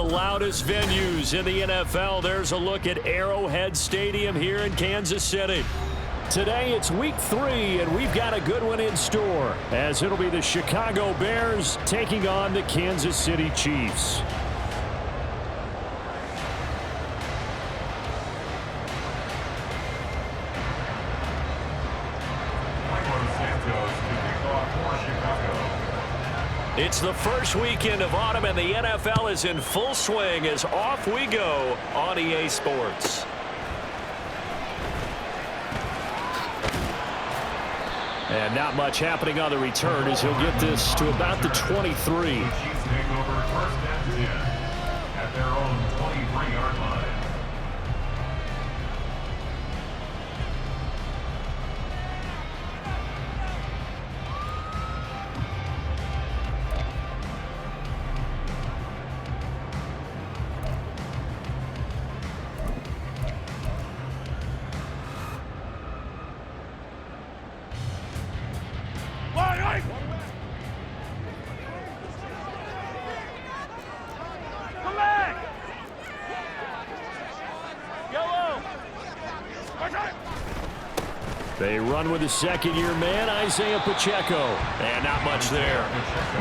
loudest venues in the NFL. There's a look at Arrowhead Stadium here in Kansas City. Today it's week 3, and we've got a good one in store, as it'll be the Chicago Bears taking on the Kansas City Chiefs. It's the first weekend of autumn, and the NFL is in full swing as off we go on EA Sports. And not much happening on the return as he'll get this to about the 23. Chiefs take over first and 10 at their own 23-yard line. They run with the second-year man, Isaiah Pacheco. And not much there.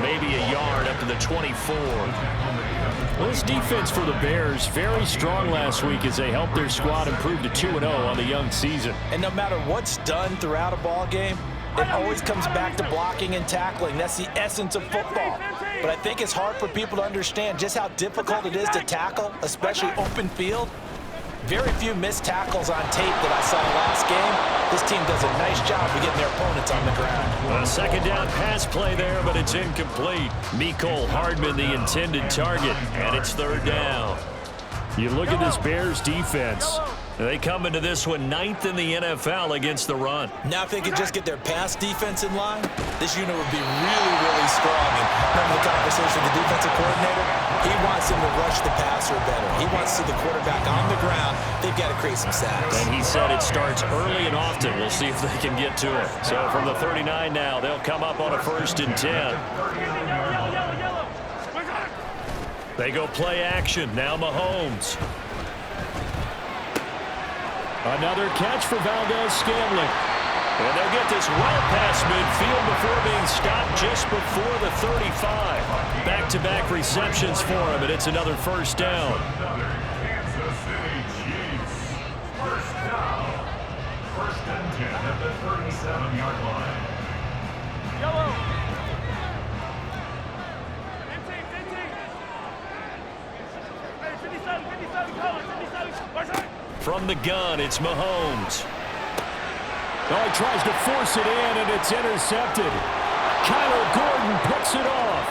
Maybe a yard up to the 24. Well, this defense for the Bears, very strong last week as they helped their squad improve to 2-0 on the young season. And no matter what's done throughout a ball game, it always comes back to blocking and tackling. That's the essence of football. But I think it's hard for people to understand just how difficult it is to tackle, especially open field. Very few missed tackles on tape that I saw last game. This team does a nice job of getting their opponents on the ground. A second down pass play there, but it's incomplete. Mecole Hardman, the intended target, and it's third down. You look at this Bears defense. They come into this one 9th in the NFL against the run. Now if they could just get their pass defense in line, this unit would be really, really strong. And remember the conversation with the defensive coordinator? He wants them to rush the passer better. He wants to see the quarterback on the ground. They've got to create some sacks. And he said it starts early and often. We'll see if they can get to it. So from the 39 now, they'll come up on a 1st and 10. They go play action. Now Mahomes. Another catch for Valdez-Scantling. And they'll get this well past midfield before being stopped just before the 35. Back-to-back receptions for him, and it's another first down. Kansas City Chiefs. First down. First and 10 at the 37-yard line. Yellow. Hey, 57, color, 57. From the gun, it's Mahomes. Oh, he tries to force it in, and it's intercepted. Kyler Gordon picks it off.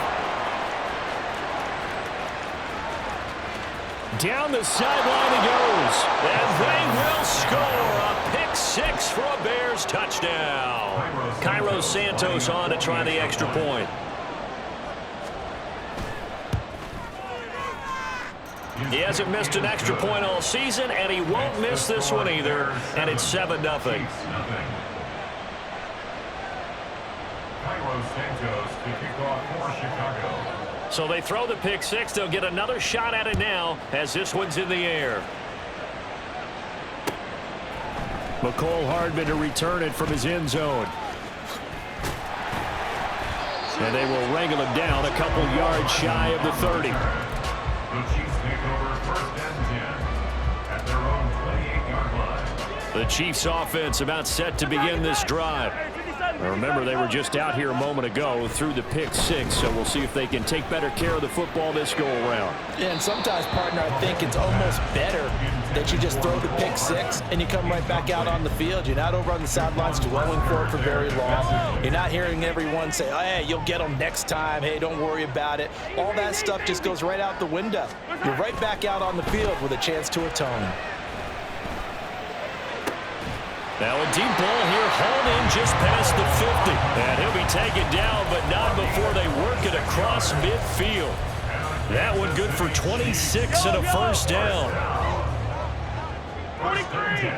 Down the sideline he goes. And they will score a pick 6 for a Bears touchdown. Cairo Santos on to try the extra point. He hasn't missed an extra point all season, and he won't miss this one either. And it's 7-0. So they throw the pick 6. They'll get another shot at it now as this one's in the air. Mecole Hardman to return it from his end zone. And they will wrangle him down a couple yards shy of the 30. The Chiefs take over first and 10 at their own 28-yard line. The Chiefs offense about set to begin this drive. Now remember, they were just out here a moment ago through the pick 6, so we'll see if they can take better care of the football this go-around. Yeah, and sometimes, partner, I think it's almost better that you just throw the pick 6 and you come right back out on the field. You're not over on the sidelines dwelling for it for very long. You're not hearing everyone say, oh, hey, you'll get them next time. Hey, don't worry about it. All that stuff just goes right out the window. You're right back out on the field with a chance to atone. Now a deep ball here, hauled in just past the 50. And he'll be taken down, but not before they work it across midfield. That one good for 26 and a first down. 43.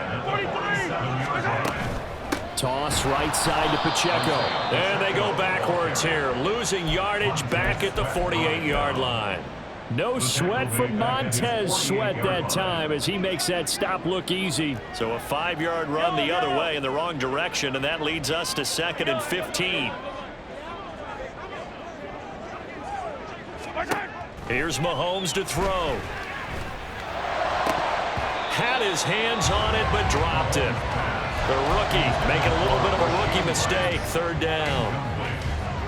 Toss right side to Pacheco. And they go backwards here, losing yardage back at the 48-yard line. No sweat from Montez Sweat that time as he makes that stop look easy. So a 5-yard run the other way in the wrong direction, and that leads us to 2nd and 15. Here's Mahomes to throw. Had his hands on it, but dropped it. The rookie making a little bit of a rookie mistake. 3rd down.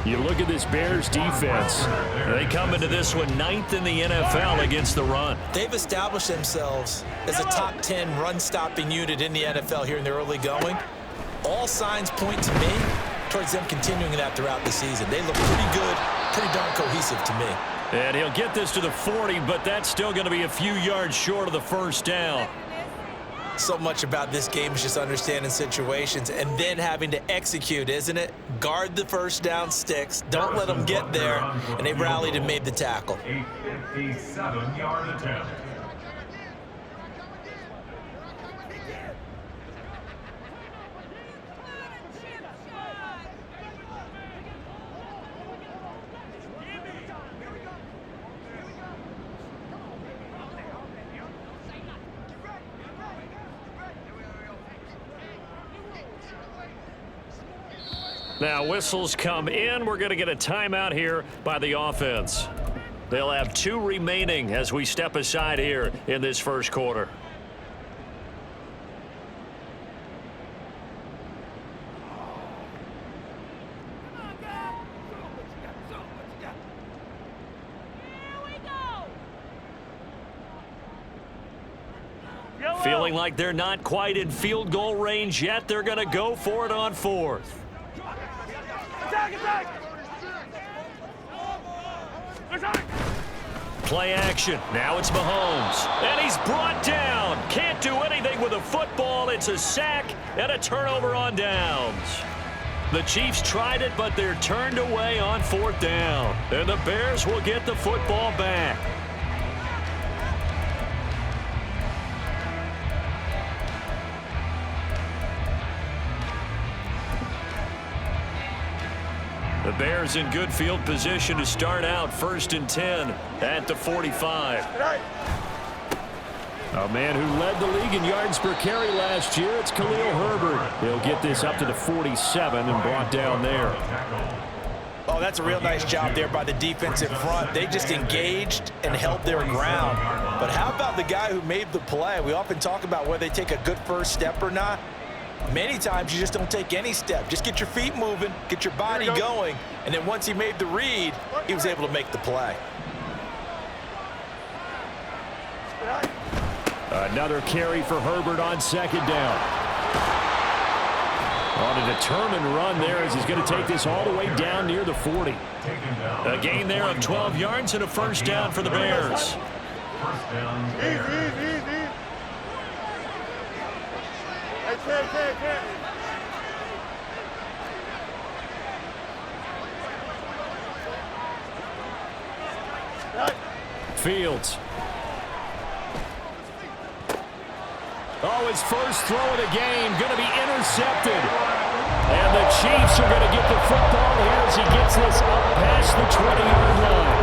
You look at this Bears defense. They come into this one 9th in the NFL against the run. They've established themselves as a top 10 run-stopping unit in the NFL here in the early going. All signs point to me towards them continuing that throughout the season. They look pretty good, pretty darn cohesive to me. And he'll get this to the 40, but that's still going to be a few yards short of the 1st down. So much about this game is just understanding situations and then having to execute, isn't it? Guard the 1st down sticks. Don't let them get there. And they rallied and made the tackle. A 57-yard attempt. Now whistles come in. We're going to get a timeout here by the offense. They'll have 2 remaining as we step aside here in this 1st quarter. Feeling like they're not quite in field goal range yet. They're going to go for it on 4th. Play action. Now it's Mahomes. And he's brought down. Can't do anything with a football. It's a sack and a turnover on downs. The Chiefs tried it, but they're turned away on 4th down. And the Bears will get the football back. The Bears in good field position to start out 1st and 10 at the 45. A man who led the league in yards per carry last year, it's Khalil Herbert. He'll get this up to the 47 and brought down there. Oh, that's a real nice job there by the defensive front. They just engaged and held their ground. But how about the guy who made the play? We often talk about whether they take a good first step or not. Many times you just don't take any step. Just get your feet moving, get your body going, and then once he made the read, he was able to make the play. Another carry for Herbert on 2nd down. On a determined run there as he's going to take this all the way down near the 40. A gain there of 12 yards and a 1st down for the Bears. Easy. Fields. Oh, his first throw of the game going to be intercepted. And the Chiefs are going to get the football here as he gets this up past the 20-yard line.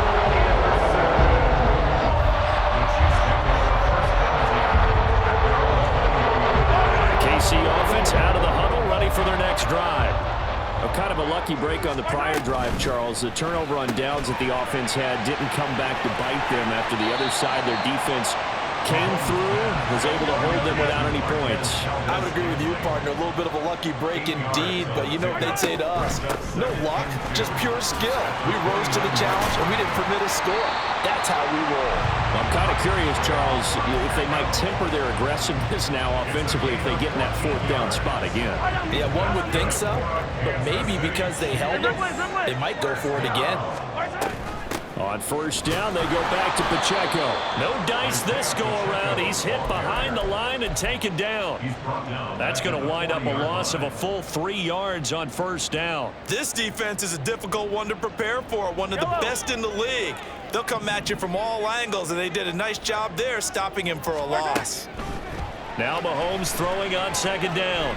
KC offense out of the huddle, ready for their next drive. Kind of a lucky break on the prior drive, Charles. The turnover on downs that the offense had didn't come back to bite them after the other side. Their defense came through, was able to hold them without any points. I would agree with you, partner. A little bit of a lucky break indeed, but you know what they'd say to us? No luck, just pure skill. We rose to the challenge, and we didn't permit a score. That's how we roll. I'm kind of curious, Charles, if they might temper their aggressiveness now offensively if they get in that 4th down spot again. Yeah, one would think so, but maybe because they held it, they might go for it again. On 1st down, they go back to Pacheco. No dice this go-around. He's hit behind the line and taken down. That's going to wind up a loss of a full 3 yards on 1st down. This defense is a difficult one to prepare for, one of the best in the league. They'll come at you from all angles, and they did a nice job there stopping him for a loss. Now Mahomes throwing on 2nd down.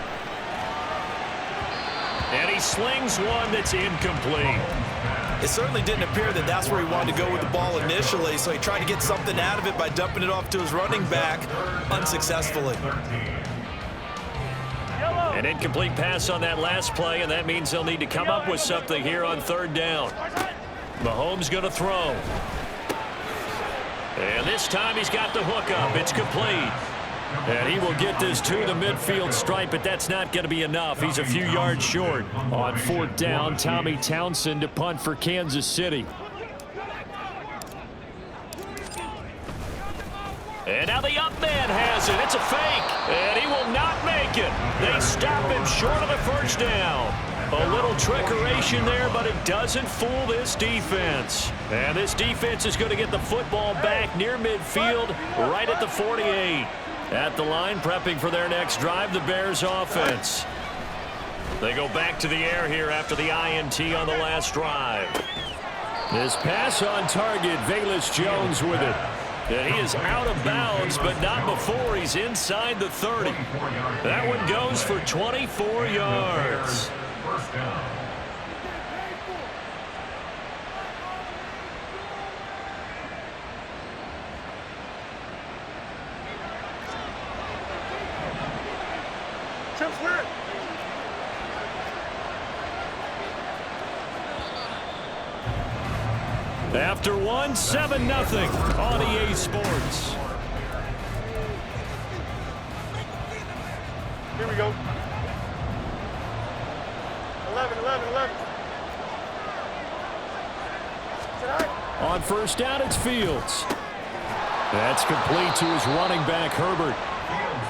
And he slings one that's incomplete. It certainly didn't appear that that's where he wanted to go with the ball initially, so he tried to get something out of it by dumping it off to his running back unsuccessfully. An incomplete pass on that last play, and that means they'll need to come up with something here on third down. Mahomes going to throw. And this time he's got the hook up. It's complete. And he will get this to the midfield stripe, but that's not going to be enough. He's a few yards short. On fourth down, Tommy Townsend to punt for Kansas City. And now the up man has it. It's a fake. And he will not make it. They stop him short of the first down. A little trickeration there, but it doesn't fool this defense. And this defense is going to get the football back near midfield, right at the 48. At the line, prepping for their next drive, the Bears offense. They go back to the air here after the INT on the last drive. This pass on target, Velus Jones with it. And he is out of bounds, but not before he's inside the 30. That one goes for 24 yards. First down. After one, 7-0 on EA Sports. Here we go. 11. On first down, it's Fields. That's complete to his running back, Herbert.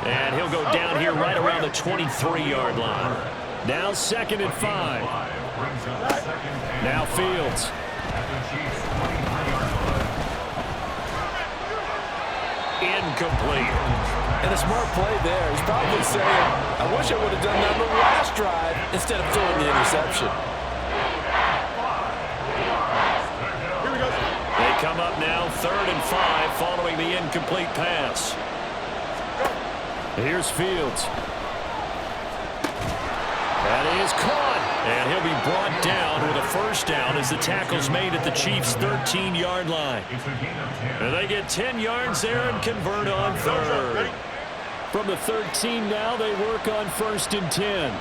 And he'll go down here right around the 23-yard line. Now 2nd and 5. Now Fields. Incomplete. And a smart play there. He's probably saying, I wish I would have done that on the last drive instead of throwing the interception. They come up now 3rd and 5 following the incomplete pass. Here's Fields. That is caught. And he'll be brought down with a first down as the tackle's made at the Chiefs' 13-yard line. And they get 10 yards there and convert on 3rd. From the 13 now, they work on 1st and 10.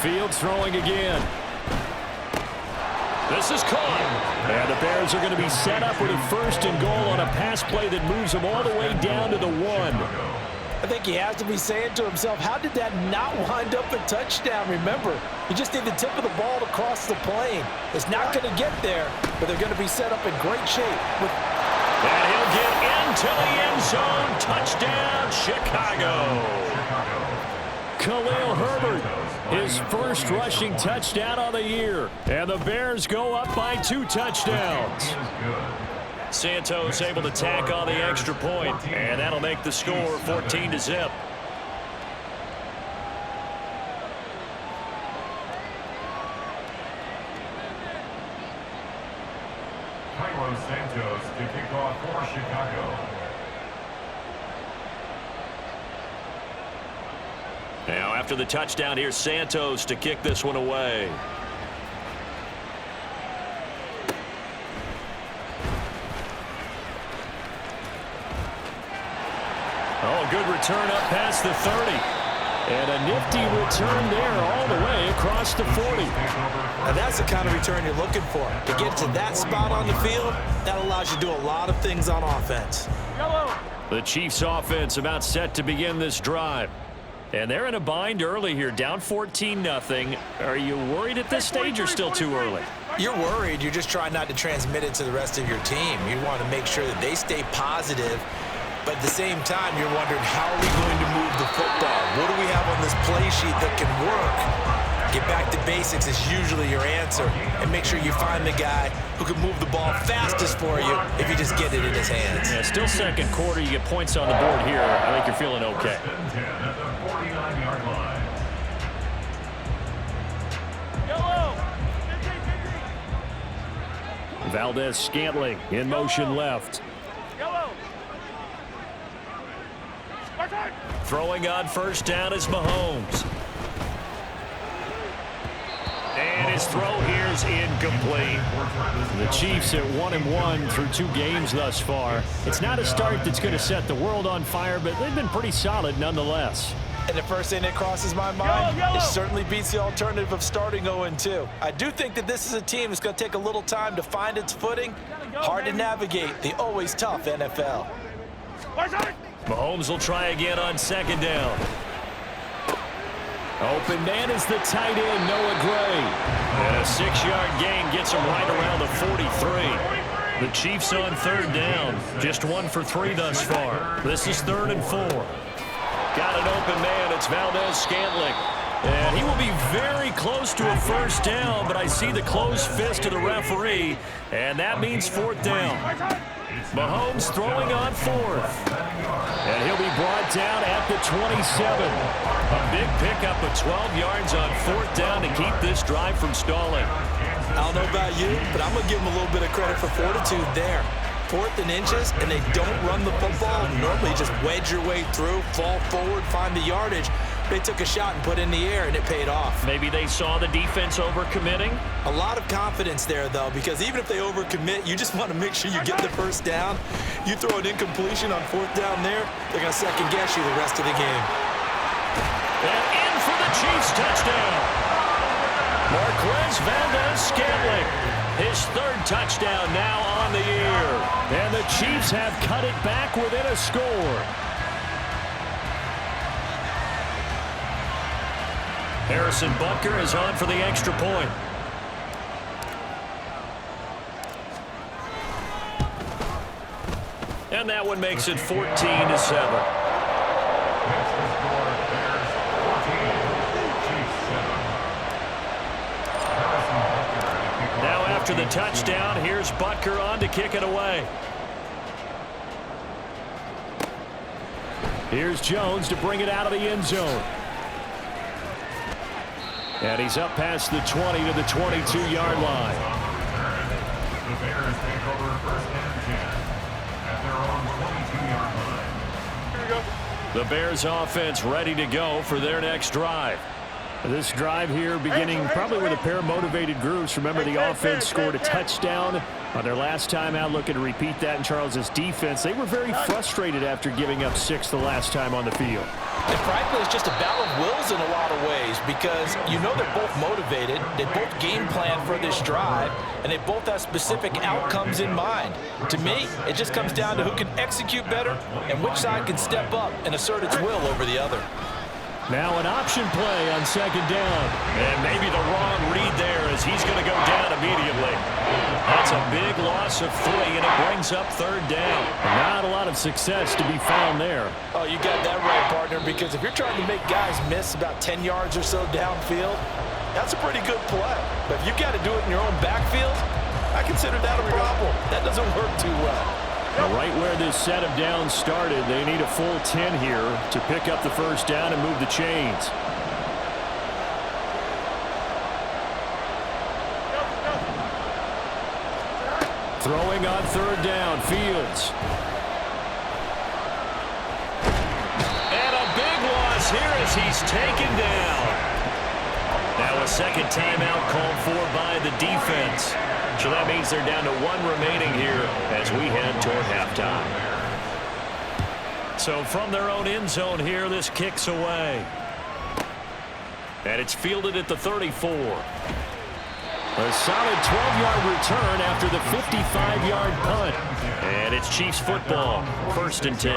Fields throwing again. This is caught. And the Bears are going to be set up with a 1st and goal on a pass play that moves them all the way down to the 1. I think he has to be saying to himself, how did that not wind up a touchdown? Remember, you just need the tip of the ball to cross the plane. It's not going to get there, but they're going to be set up in great shape. And he'll get into the end zone. Touchdown, Chicago. Khalil Herbert, his first rushing touchdown of the year. And the Bears go up by 2 touchdowns. Santos able to tack on the extra point, and that'll make the score 14-0. Santos to kick off for Chicago. Now after the touchdown, here's Santos to kick this one away. Oh, good return up past the 30. And a nifty return there all the way across the 40. And that's the kind of return you're looking for. To get to that spot on the field, that allows you to do a lot of things on offense. The Chiefs offense about set to begin this drive. And they're in a bind early here, down 14-0. Are you worried at this stage or still too early? You're worried. You're just trying not to transmit it to the rest of your team. You want to make sure that they stay positive. But at the same time, you're wondering, how are we going to move the football? What do we have on this play sheet that can work? Get back to basics is usually your answer. And make sure you find the guy who can move the ball fastest for you if you just get it in his hands. Yeah, still second quarter. You get points on the board here. I think you're feeling okay. Valdez-Scantling in motion left. Throwing on first down is Mahomes. his throw here's incomplete. The Chiefs at 1-1 through 2 games thus far. It's not a start that's going to set the world on fire, but they've been pretty solid nonetheless. And the first thing that crosses my mind, it certainly beats the alternative of starting 0-2. I do think that this is a team that's going to take a little time to find its footing. Hard to navigate the always tough NFL. Mahomes will try again on second down. Open man is the tight end, Noah Gray. And a 6-yard gain gets him right around the 43. The Chiefs on third down. Just 1 for 3 thus far. This is 3rd and 4. Got an open man. It's Valdez-Scantling. And he will be very close to a first down, but I see the closed fist of the referee, and that means 4th down. Mahomes throwing on 4th. And he'll be brought down at the 27. A big pickup of 12 yards on 4th down to keep this drive from stalling. I don't know about you, but I'm going to give them a little bit of credit for fortitude there. 4th and inches, and they don't run the football. Normally just wedge your way through, fall forward, find the yardage. They took a shot and put it in the air, and it paid off. Maybe they saw the defense overcommitting. A lot of confidence there, though, because even if they overcommit, you just want to make sure you get the first down. You throw an incompletion on 4th down there, they're going to second-guess you the rest of the game. And in for the Chiefs touchdown. Marquez Valdez-Scantling. His 3rd touchdown now on the year. And the Chiefs have cut it back within a score. Harrison Butker is on for the extra point. And that one makes it 14-7. After the touchdown, here's Butker on to kick it away. Here's Jones to bring it out of the end zone. And he's up past the 20 to the 22-yard line. The Bears take over 1st and 10 at their own 22-yard line. The Bears offense ready to go for their next drive. This drive here beginning probably with a pair of motivated groups. Remember, the offense scored a touchdown on their last time out. Looking to repeat that in Charles's defense. They were very frustrated after giving up 6 the last time on the field. And frankly, it's just a battle of wills in a lot of ways because you know they're both motivated. They both game plan for this drive, and they both have specific outcomes in mind. To me, it just comes down to who can execute better and which side can step up and assert its will over the other. Now an option play on second down. And maybe the wrong read there as he's going to go down immediately. That's a big loss of 3, and it brings up 3rd down. Not a lot of success to be found there. Oh, you got that right, partner, because if you're trying to make guys miss about 10 yards or so downfield, that's a pretty good play. But if you've got to do it in your own backfield, I consider that a problem. That doesn't work too well. Right where this set of downs started, they need a full 10 here to pick up the first down and move the chains. Throwing on 3rd down, Fields. And a big loss here as he's taken down. Now a second timeout called for by the defense. So that means they're down to 1 remaining here as we head toward halftime. So from their own end zone here, this kicks away. And it's fielded at the 34. A solid 12-yard return after the 55-yard punt. And it's Chiefs football, 1st and 10.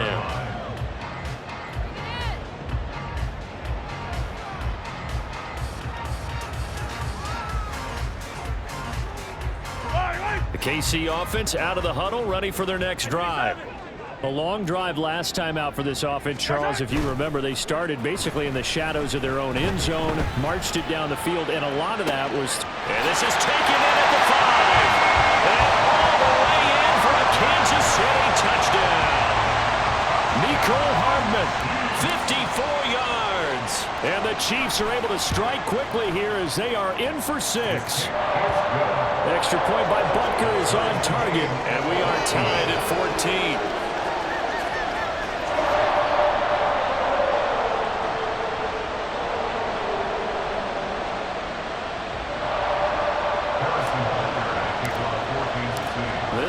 The KC offense out of the huddle, ready for their next drive. A long drive last time out for this offense, Charles. If you remember, they started basically in the shadows of their own end zone, marched it down the field, and a lot of that was... And this is taken in at the 5. And all the way in for a Kansas City touchdown. Mecole Hardman, 54 yards. And the Chiefs are able to strike quickly here as they are in for 6. Extra point by Butker is on target, and we are tied at 14.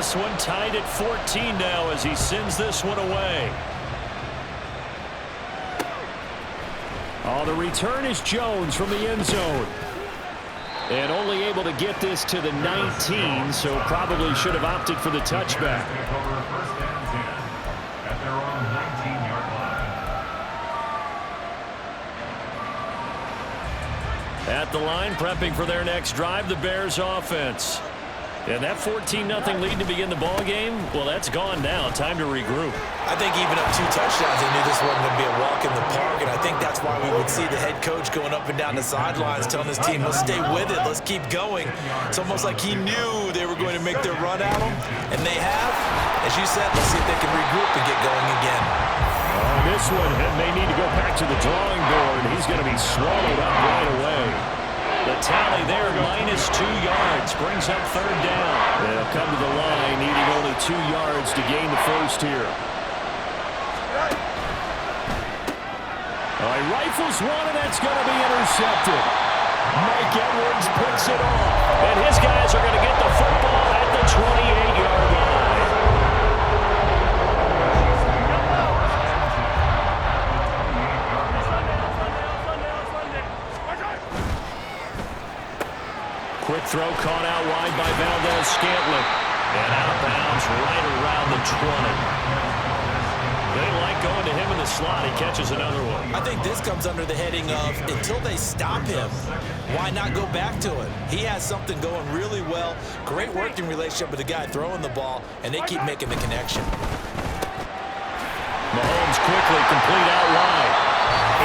This one tied at 14 now as he sends this one away. Oh, the return is Jones from the end zone. And only able to get this to the 19, so probably should have opted for the touchback. First and 10 at their own 19-yard line. At the line, prepping for their next drive, the Bears offense. And that 14-0 lead to begin the ball game, well, that's gone now. Time to regroup. I think even up 2 touchdowns, they knew this wasn't going to be a walk in the park, and I think that's why we would see the head coach going up and down the sidelines telling his team, let's stay with it, let's keep going. It's almost like he knew they were going to make their run at him, and they have. As you said, let's see if they can regroup and get going again. This one may need to go back to the drawing board. He's going to be swallowed up right away. The tally there, -2 yards, brings up third down. They'll come to the line, needing only 2 yards to gain the first here. He rifles one, and that's going to be intercepted. Mike Edwards picks it off, and his guys are going to get the football at the 28-yard line. Quick throw caught out wide by Valdez-Scantling. And out of bounds right around the 20. They like going to him in the slot. He catches another one. I think this comes under the heading of, until they stop him, why not go back to it? He has something going really well. Great working relationship with the guy throwing the ball, and they keep making the connection. Mahomes quickly complete out wide.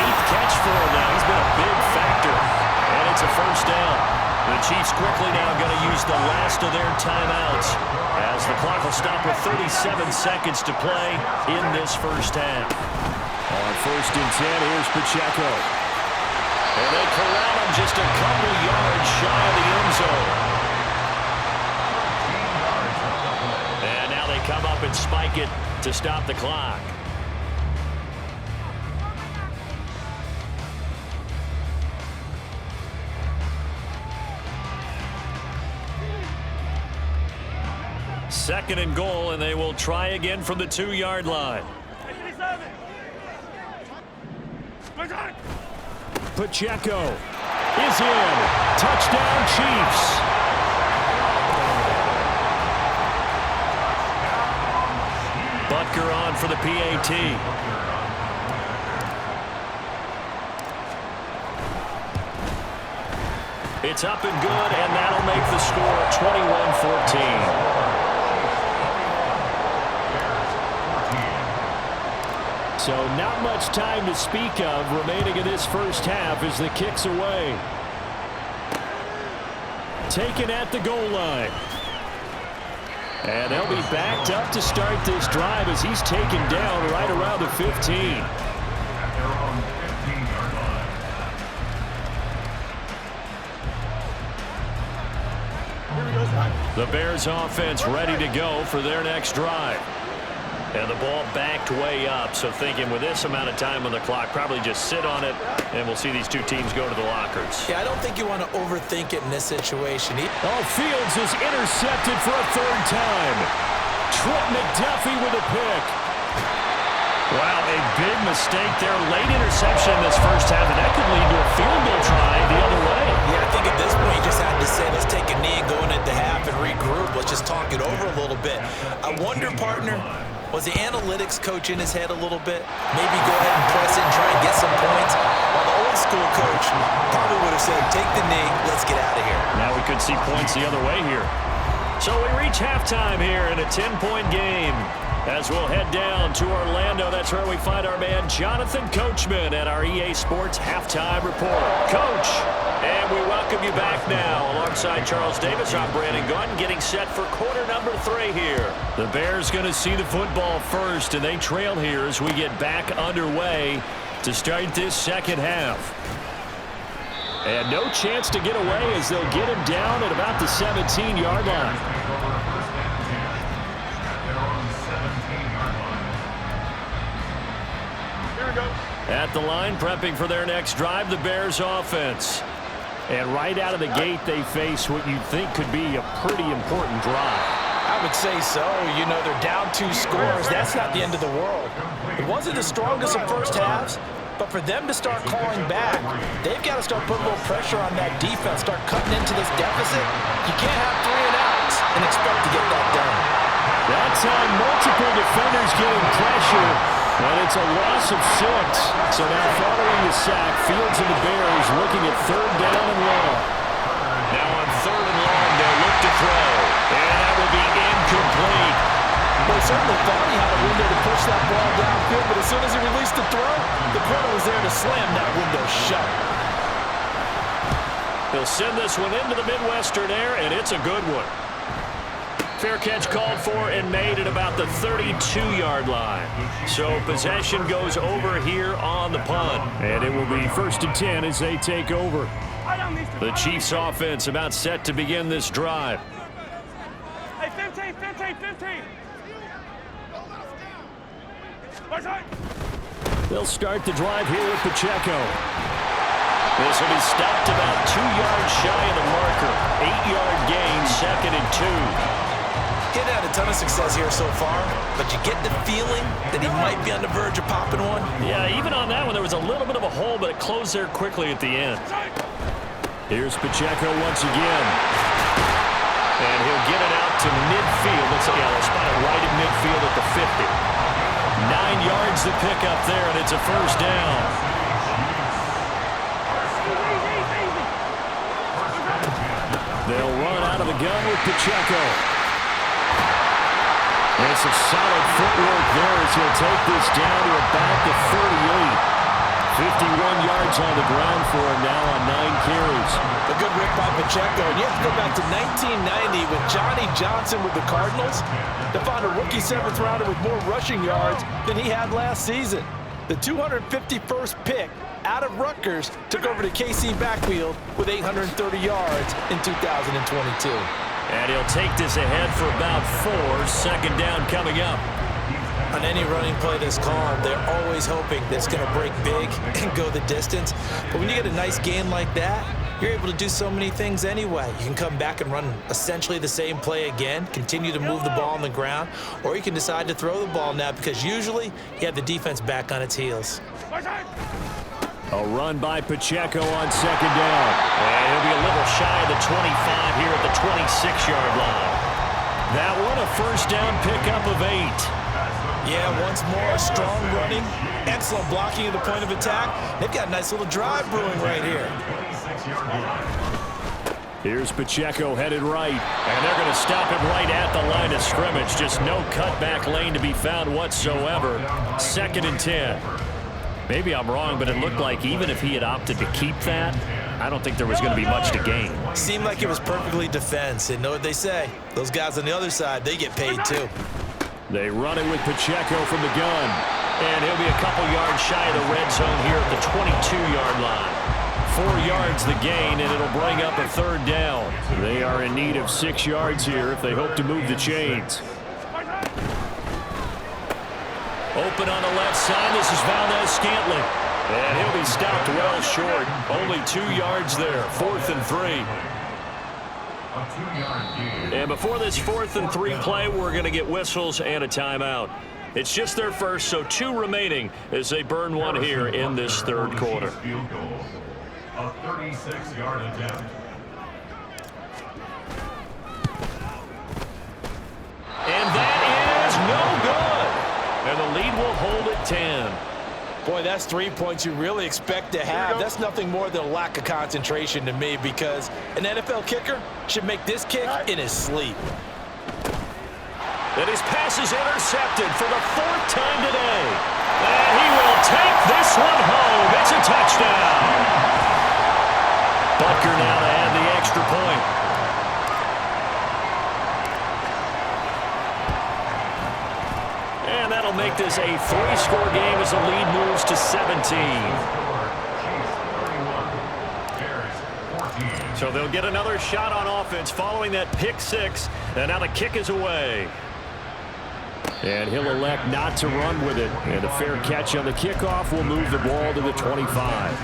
8th catch for him now. He's been a big factor. And it's a first down. The Chiefs quickly now going to use the last of their timeouts as the clock will stop with 37 seconds to play in this first half. On 1st and 10, here's Pacheco. And they corral him just a couple yards shy of the end zone. And now they come up and spike it to stop the clock. Second and goal, and they will try again from the 2-yard line. Pacheco is in. Touchdown, Chiefs. Butker on for the PAT. It's up and good, and that'll make the score 21-14. So not much time to speak of remaining in this first half as the kick's away. Taken at the goal line. And they'll be backed up to start this drive as he's taken down right around the 15. At their own 15-yard line. The Bears offense ready to go for their next drive. And the ball backed way up, so thinking with this amount of time on the clock, probably just sit on it, and we'll see these two teams go to the lockers. Yeah, I don't think you want to overthink it in this situation. Fields is intercepted for a 3rd time. Trent McDuffie with a pick. Wow, a big mistake there. Late interception in this first half, and that could lead to a field goal try the other way. Yeah, I think at this point you just had to say, let's take a knee and go into half and regroup. Let's just talk it over a little bit. I wonder, partner, was the analytics coach in his head a little bit? Maybe go ahead and press it and try and get some points? While the old school coach probably would have said, take the knee, let's get out of here. Now we could see points the other way here. So we reach halftime here in a 10-point game. As we'll head down to Orlando, that's where we find our man Jonathan Coachman at our EA Sports Halftime Report. Coach, and we welcome you back now. Alongside Charles Davis, I'm Brandon Gaudin, getting set for quarter number 3 here. The Bears going to see the football first, and they trail here as we get back underway to start this second half. And no chance to get away as they'll get him down at about the 17-yard line. At the line, prepping for their next drive, the Bears offense. And right out of the gate, they face what you'd think could be a pretty important drive. I would say so. You know, they're down 2 scores. That's not the end of the world. It wasn't the strongest of first halves, but for them to start clawing back, they've got to start putting a little pressure on that defense, start cutting into this deficit. You can't have 3 and outs and expect to get that done. That time, multiple defenders getting pressure, and it's a loss of 6. So now following the sack, Fields and the Bears looking at 3rd down and long. Now on 3rd and long, they'll look to throw, and that will be incomplete. Well, certainly thought he had a window to push that ball downfield, but as soon as he released the throw, the corner was there to slam that window shut. They'll send this one into the Midwestern air, and it's a good one. Fair catch called for and made at about the 32-yard line. So possession goes over here on the punt. And it will be 1st and 10 as they take over. The Chiefs offense about set to begin this drive. Hey, 15, 15, 15. They'll start the drive here with Pacheco. This will be stopped about 2 yards shy of the marker. 8-yard gain, 2nd and 2. He's had a ton of success here so far, but you get the feeling that he might be on the verge of popping one. Yeah, even on that one, there was a little bit of a hole, but it closed there quickly at the end. Here's Pacheco once again. And he'll get it out to midfield. Let's spot it right at midfield at the 50. 9 yards to pick up there, and it's a 1st down. They'll run out of the gun with Pacheco. And some solid footwork there as he'll take this down to about the 38. 51 yards on the ground for him now on 9 carries. A good rip by Pacheco. And you have to go back to 1990 with Johnny Johnson with the Cardinals to find a rookie 7th rounder with more rushing yards than he had last season. The 251st pick out of Rutgers took over the KC backfield with 830 yards in 2022. And he'll take this ahead for about 4. 2nd down coming up. On any running play that's called, they're always hoping that it's going to break big and go the distance. But when you get a nice game like that, you're able to do so many things anyway. You can come back and run essentially the same play again, continue to move the ball on the ground, or you can decide to throw the ball now because usually you have the defense back on its heels. A run by Pacheco on 2nd down. And he'll be a little shy of the 25 here at the 26-yard line. That one a 1st down pickup of 8. Yeah, once more, strong running, excellent blocking at the point of attack. They've got a nice little drive brewing right here. Here's Pacheco headed right, and they're going to stop him right at the line of scrimmage. Just no cutback lane to be found whatsoever. 2nd and 10. Maybe I'm wrong, but it looked like even if he had opted to keep that, I don't think there was going to be much to gain. Seemed like it was perfectly defense. And know what they say? Those guys on the other side, they get paid too. They run it with Pacheco from the gun. And he'll be a couple yards shy of the red zone here at the 22-yard line. 4 yards the gain, and it'll bring up a 3rd down. They are in need of 6 yards here if they hope to move the chains. Open on the left side. This is Valdez-Scantling. And he'll be stopped well short. Only 2 yards there. 4th and 3. And before this 4th and 3 play, we're going to get whistles and a timeout. It's just their first, so 2 remaining as they burn one here in this 3rd quarter. A 36-yard attempt. And that is no good. And the lead will hold at 10. Boy, that's 3 points you really expect to have. That's nothing more than a lack of concentration to me because an NFL kicker should make this kick in his sleep. And his pass is intercepted for the 4th time today. And he will take this one home. It's a touchdown. Butker now to add the extra point. And that'll make this a 3-score game as the lead moves to 17. So they'll get another shot on offense following that pick 6. And now the kick is away. And he'll elect not to run with it. And a fair catch on the kickoff will move the ball to the 25.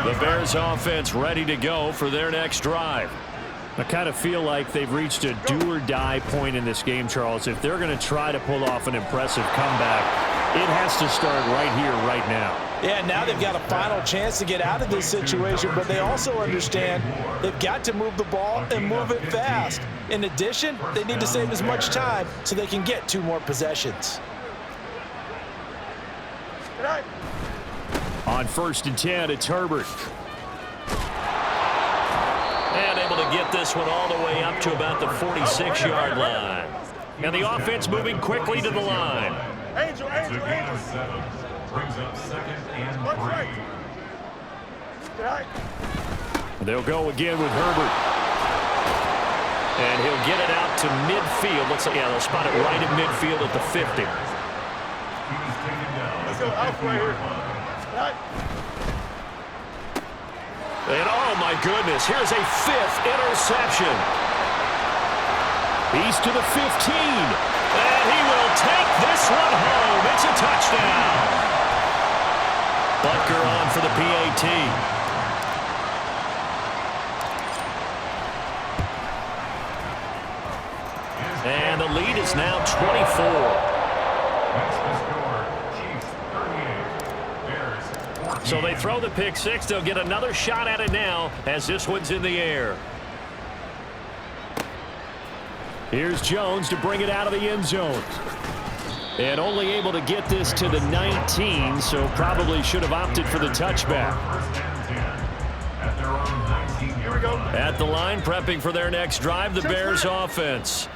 The Bears offense ready to go for their next drive. I kind of feel like they've reached a do-or-die point in this game, Charles. If they're going to try to pull off an impressive comeback, it has to start right here, right now. Yeah, now they've got a final chance to get out of this situation, but they also understand they've got to move the ball and move it fast. In addition, they need to save as much time so they can get 2 more possessions. On 1st and 10, it's Herbert. And able to get this one all the way up to about the 46-yard line. And the offense moving quickly to the line. It's a gain of 7. Brings up 2nd and 3. They'll go again with Herbert. And he'll get it out to midfield. Looks like, yeah, they'll spot it right at midfield at the 50. He was taken down. Let's go out right here. And oh my goodness, here's a 5th interception. He's to the 15. And he will take this one home. It's a touchdown. Butker on for the PAT. And the lead is now 24. So they throw the pick 6. They'll get another shot at it now as this one's in the air. Here's Jones to bring it out of the end zone. And only able to get this to the 19, so probably should have opted for the touchback. At the line, prepping for their next drive, the Bears offense.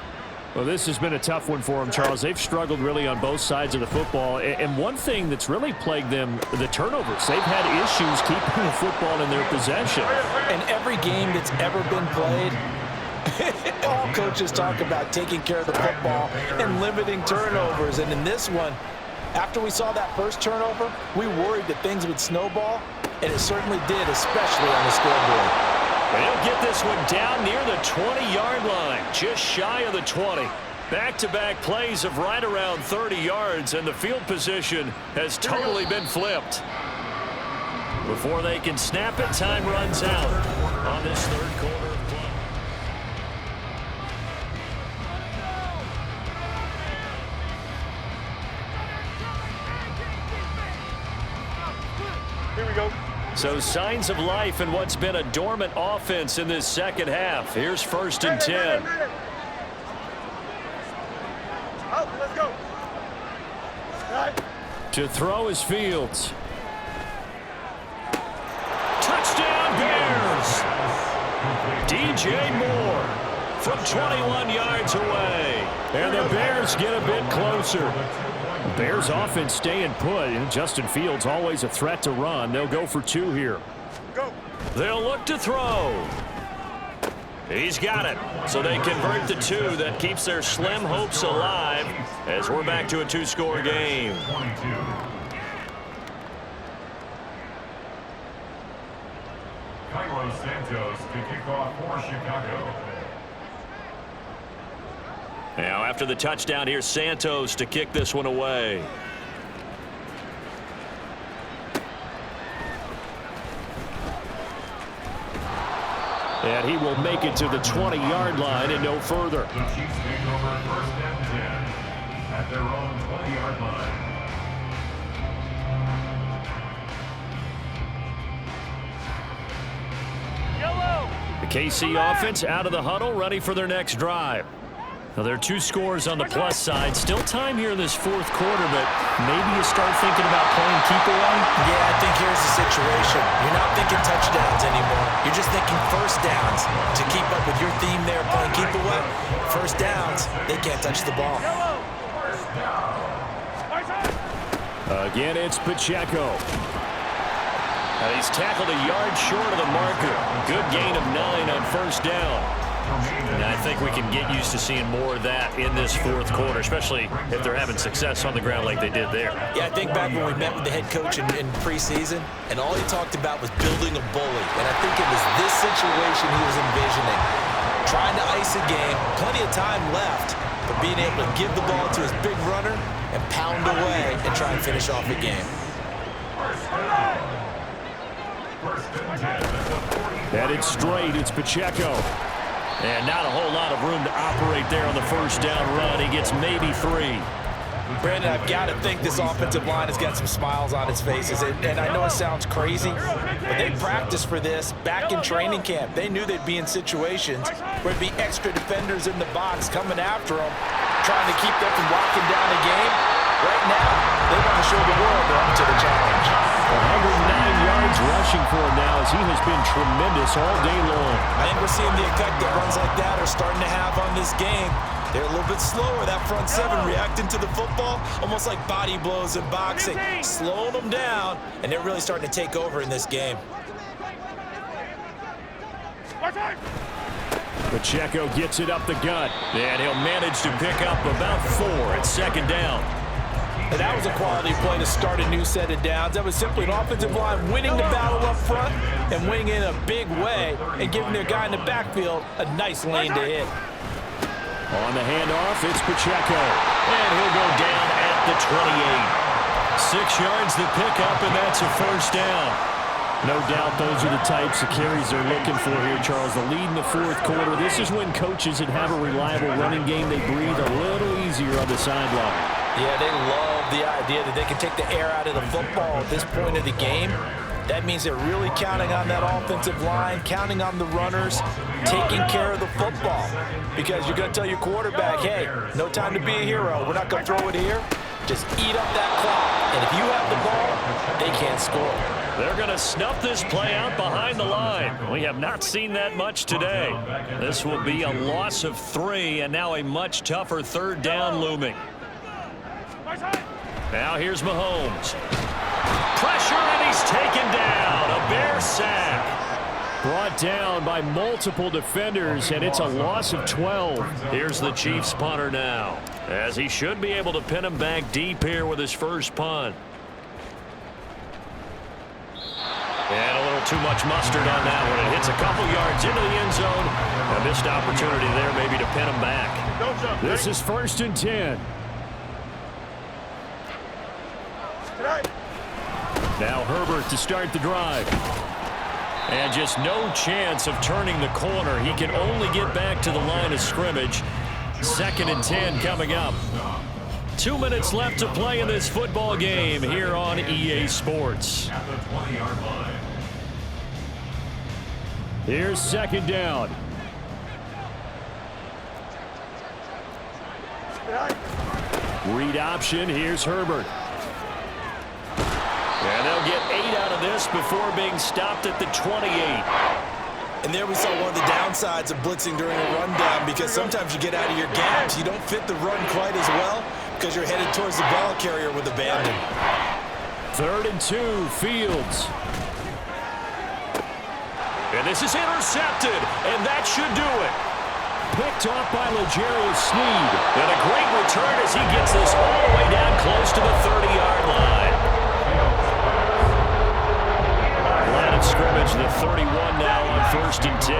Well, this has been a tough one for them, Charles. They've struggled really on both sides of the football. And one thing that's really plagued them, the turnovers. They've had issues keeping the football in their possession. In every game that's ever been played, all coaches talk about taking care of the football and limiting turnovers. And in this one, after we saw that first turnover, we worried that things would snowball, and it certainly did, especially on the scoreboard. They'll get this one down near the 20-yard line, just shy of the 20. Back-to-back plays of right around 30 yards, and the field position has totally been flipped. Before they can snap it, time runs out on this 3rd quarter of play. Here we go. So signs of life in what's been a dormant offense in this second half. Here's 1st and 10. Let's go. To throw is Fields. Touchdown Bears! DJ Moore from 21 yards away. And the Bears get a bit closer. Bears offense staying put, and Justin Fields always a threat to run. They'll go for 2 here. Go. They'll look to throw. He's got it. So they convert the 2. That keeps their slim hopes alive as we're back to a 2-score game. Carlos Santos to kick off for Chicago. Now after the touchdown, here's Santos to kick this one away. And he will make it to the 20-yard line and no further. The Chiefs take over 1st and 10 at their own 20-yard line. The KC offense out of the huddle, ready for their next drive. Now, there are 2 scores on the plus side. Still time here in this 4th quarter, but maybe you start thinking about playing keep away? Yeah, I think here's the situation. You're not thinking touchdowns anymore. You're just thinking first downs. To keep up with your theme there, playing keep away, first downs, they can't touch the ball. Again, it's Pacheco. He's tackled a yard short of the marker. Good gain of 9 on 1st down. And I think we can get used to seeing more of that in this 4th quarter, especially if they're having success on the ground like they did there. Yeah, I think back when we met with the head coach in preseason, and all he talked about was building a bully. And I think it was this situation he was envisioning. Trying to ice a game, plenty of time left, but being able to give the ball to his big runner and pound away and try and finish off a game. Headed straight, it's Pacheco. And not a whole lot of room to operate there on the first down run. He gets maybe 3. Brandon, I've got to think this offensive line has got some smiles on its faces. And I know it sounds crazy, but they practiced for this back in training camp. They knew they'd be in situations where there'd be extra defenders in the box coming after them, trying to keep them from locking down the game. Right now, they want to show the world they're up to the challenge. 109 yards rushing for him now as he has been tremendous all day long. I think we're seeing the effect that runs like that are starting to have on this game. They're a little bit slower, that front seven, reacting to the football, almost like body blows in boxing, slowing them down, and they're really starting to take over in this game. Pacheco gets it up the gut, and he'll manage to pick up about 4 at second down. And that was a quality play to start a new set of downs. That was simply an offensive line winning the battle up front and winning in a big way and giving their guy in the backfield a nice lane to hit. On the handoff, it's Pacheco, and he'll go down at the 28. 6 yards to pick up, and that's a first down. No doubt those are the types of carries they're looking for here, Charles. The lead in the fourth quarter. This is when coaches that have a reliable running game, they breathe a little easier on the sideline. Yeah, they love the idea that they can take the air out of the football at this point of the game. That means they're really counting on that offensive line, counting on the runners, taking care of the football. Because you're going to tell your quarterback, hey, no time to be a hero. We're not going to throw it here. Just eat up that clock. And if you have the ball, they can't score. They're going to snuff this play out behind the line. We have not seen that much today. This will be a loss of 3, and now a much tougher third down looming. Now here's Mahomes. Pressure, and he's taken down. A Bear sack. Brought down by multiple defenders, and it's a loss of 12. Here's the Chiefs punter now, as he should be able to pin him back deep here with his first punt. And a little too much mustard on that one. It hits a couple yards into the end zone. A missed opportunity there maybe to pin him back. This is 1st and 10. Now Herbert to start the drive. And just no chance of turning the corner. He can only get back to the line of scrimmage. 2nd and 10 coming up. 2 minutes left to play in this football game here on EA Sports. At the 20-yard line. Here's 2nd down. Read option. Here's Herbert. And they'll get 8 out of this before being stopped at the 28. And there we saw one of the downsides of blitzing during a rundown, because sometimes you get out of your gaps. You don't fit the run quite as well because you're headed towards the ball carrier with abandon. 3rd and 2, Fields. And this is intercepted, and that should do it. Picked off by L'Jarius Sneed. And a great return as he gets this all the way down close to the 30-yard line. Line of scrimmage, the 31 now on 1st and 10.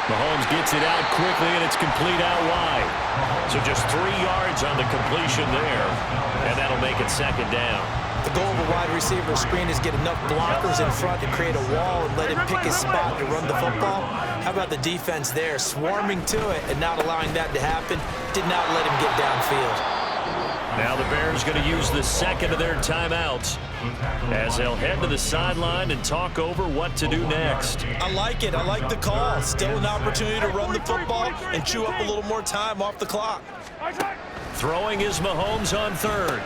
Mahomes gets it out quickly, and it's complete out wide. So just 3 yards on the completion there, and that'll make it 2nd down. The goal of a wide receiver screen is get enough blockers in front to create a wall and let him pick his spot to run the football. How about the defense there, swarming to it and not allowing that to happen? Did not let him get downfield. Now the Bears going to use the 2nd of their timeouts as they'll head to the sideline and talk over what to do next. I like it. I like the call. Still an opportunity to run the football and chew up a little more time off the clock. Throwing is Mahomes on 3rd.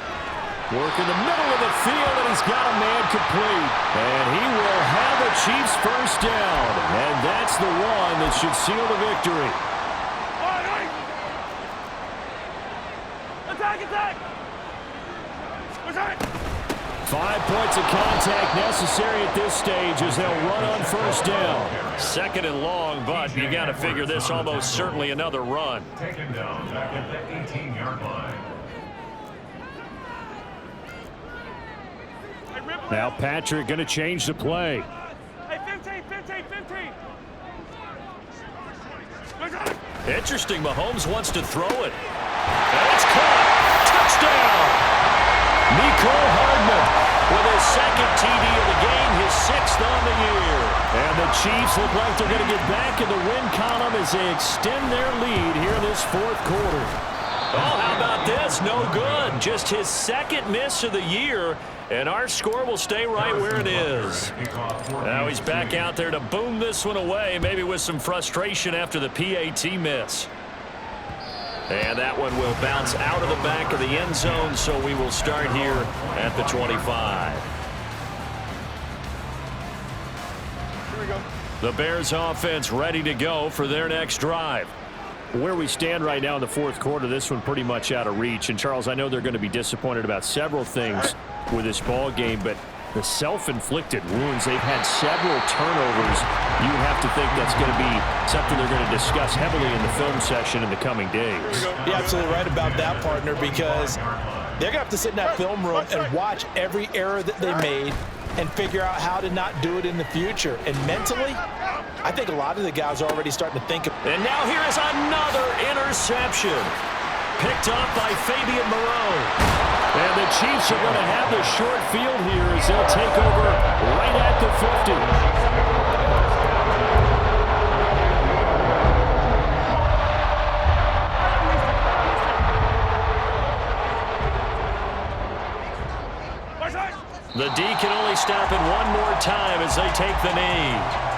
Work in the middle of the field, and he's got a man complete. And he will have the Chiefs first down. And that's the one that should seal the victory. Attack! 5 points of contact necessary at this stage as they'll run on 1st down. 2nd and long, but you got to figure this almost certainly another run. Taken down back at the 18-yard line. Now Patrick going to change the play. Hey, 15. Interesting, Mahomes wants to throw it. And it's caught. Touchdown! Mecole Hardman with his second TD of the game, his 6th on the year. And the Chiefs look like they're going to get back in the win column as they extend their lead here in this 4th quarter. Oh, how about this? No good. Just his 2nd miss of the year, and our score will stay right where it is. Now he's back out there to boom this one away, maybe with some frustration after the PAT miss. And that one will bounce out of the back of the end zone, so we will start here at the 25. Here we go. The Bears offense ready to go for their next drive. Where we stand right now in the 4th quarter, this one pretty much out of reach. And, Charles, I know they're going to be disappointed about several things with this ball game, but the self-inflicted wounds, they've had several turnovers. You would have to think that's going to be something they're going to discuss heavily in the film session in the coming days. You're absolutely right about that, partner, because they're going to have to sit in that film room and watch every error that they made and figure out how to not do it in the future. And mentally, I think a lot of the guys are already starting to think of. And now here is another interception. Picked off by Fabian Moreau. And the Chiefs are going to have the short field here as they'll take over right at the 50. The D can only stop it one more time as they take the knee.